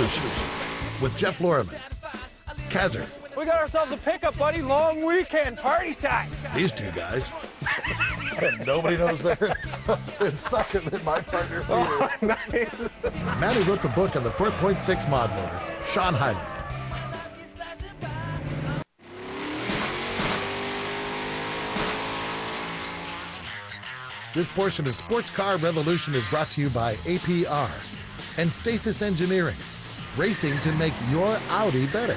Revolution with Jeff Lorriman, Kazzer. We got ourselves a pickup, buddy. Long weekend, party time. These two guys. And nobody knows better than sucking than my partner, Peter. Oh, nice. The man who wrote the book on the 4.6 mod motor, Sean Hyland. This portion of Sports Car Revolution is brought to you by APR and Stasis Engineering, racing to make your Audi better.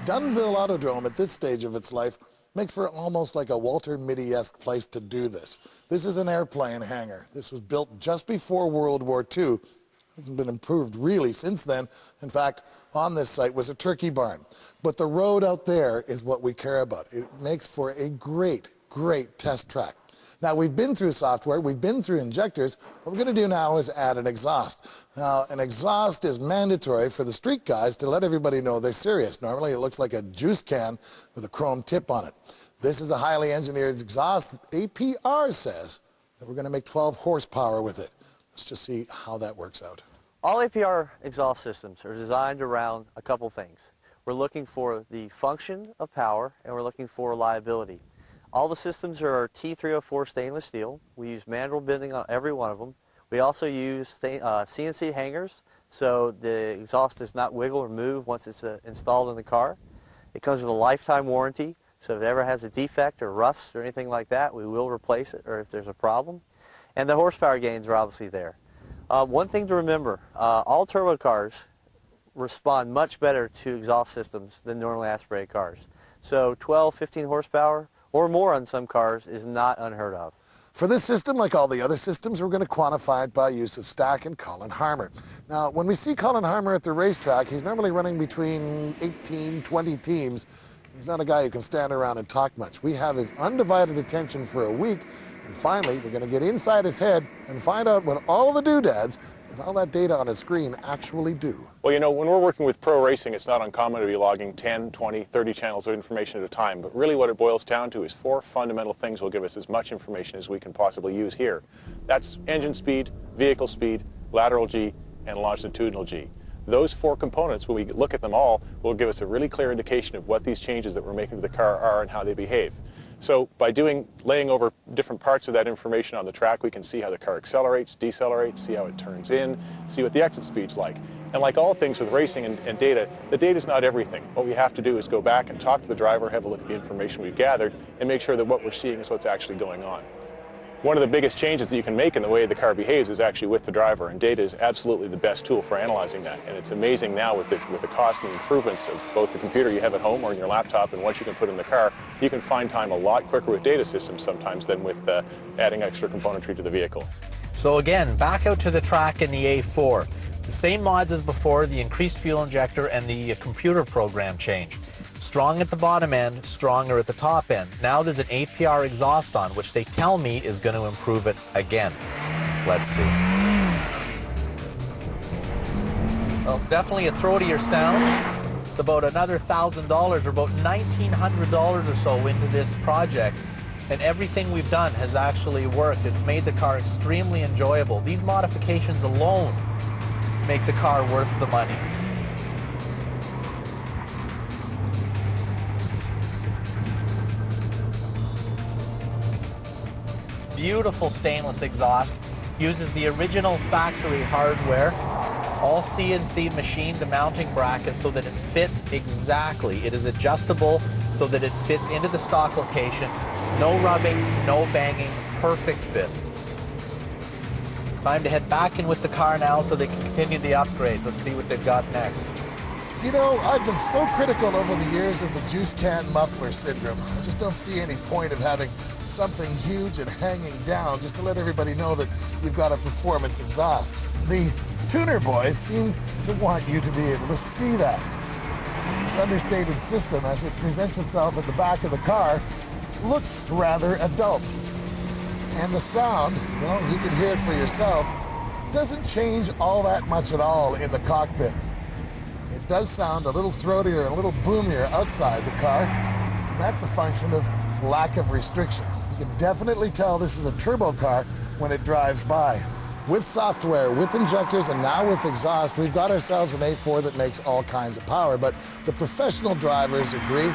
Dunnville Autodrome at this stage of its life makes for almost like a Walter Mitty-esque place to do this. This is an airplane hangar. This was built just before World War II. Hasn't been improved really since then. In fact, on this site was a turkey barn. But the road out there is what we care about. It makes for a great test track. Now, we've been through software, we've been through injectors. What we're going to do now is add an exhaust. Now, an exhaust is mandatory for the street guys to let everybody know they're serious. Normally, it looks like a juice can with a chrome tip on it. This is a highly engineered exhaust. APR says that we're going to make 12 horsepower with it. Let's just see how that works out. All APR exhaust systems are designed around a couple things. We're looking for the function of power, and we're looking for reliability. All the systems are T304 stainless steel. We use mandrel bending on every one of them. We also use CNC hangers, so the exhaust does not wiggle or move once it's installed in the car. It comes with a lifetime warranty, so if it ever has a defect or rust or anything like that, we will replace it, or if there's a problem. And the horsepower gains are obviously there. One thing to remember, all turbo cars respond much better to exhaust systems than normally aspirated cars. So 12, 15 horsepower, or more on some cars is not unheard of. For this system, like all the other systems, we're going to quantify it by use of Stack and Colin Harmer. Now, when we see Colin Harmer at the racetrack, he's normally running between 18, 20 teams. He's not a guy who can stand around and talk much. We have his undivided attention for a week, and finally, we're going to get inside his head and find out what all the doodads and all that data on his screen actually do. Well, you know, when we're working with pro racing, it's not uncommon to be logging 10, 20, 30 channels of information at a time. But really what it boils down to is 4 fundamental things will give us as much information as we can possibly use here. That's engine speed, vehicle speed, lateral G, and longitudinal G. Those 4 components, when we look at them all, will give us a really clear indication of what these changes that we're making to the car are and how they behave. So by laying over different parts of that information on the track, we can see how the car accelerates, decelerates, see how it turns in, see what the exit speed's like. And like all things with racing and data, the data's not everything. What we have to do is go back and talk to the driver, have a look at the information we've gathered, and make sure that what we're seeing is what's actually going on. One of the biggest changes that you can make in the way the car behaves is actually with the driver, and data is absolutely the best tool for analyzing that. And it's amazing now with the cost and improvements of both the computer you have at home or in your laptop and what you can put in the car, you can find time a lot quicker with data systems sometimes than with adding extra componentry to the vehicle. So again, back out to the track in the A4. The same mods as before, the increased fuel injector and the computer program change. Strong at the bottom end, stronger at the top end. Now there's an APR exhaust on, which they tell me is going to improve it again. Let's see. Well, definitely a throatier sound. It's about another $1,000 or about $1,900 or so into this project. And everything we've done has actually worked. It's made the car extremely enjoyable. These modifications alone make the car worth the money. Beautiful stainless exhaust, uses the original factory hardware, all CNC machined the mounting bracket so that it fits exactly. It is adjustable so that it fits into the stock location. No rubbing, no banging, perfect fit. Time to head back in with the car now so they can continue the upgrades. Let's see what they've got next. You know, I've been so critical over the years of the juice can muffler syndrome. I just don't see any point of having something huge and hanging down just to let everybody know that you've got a performance exhaust. The tuner boys seem to want you to be able to see that. This understated system, as it presents itself at the back of the car, looks rather adult. And the sound, well, you can hear it for yourself, doesn't change all that much at all in the cockpit. It does sound a little throatier and a little boomier outside the car. And that's a function of lack of restriction. You can definitely tell this is a turbo car when it drives by. With software, with injectors, and now with exhaust, we've got ourselves an A4 that makes all kinds of power. But the professional drivers agree,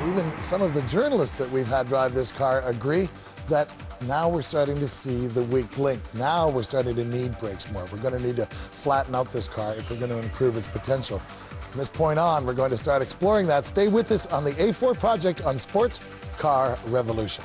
even some of the journalists that we've had drive this car agree, that now we're starting to see the weak link. Now we're starting to need brakes more. We're going to need to flatten out this car if we're going to improve its potential. From this point on, we're going to start exploring that. Stay with us on the A4 project on Sports Car Revolution.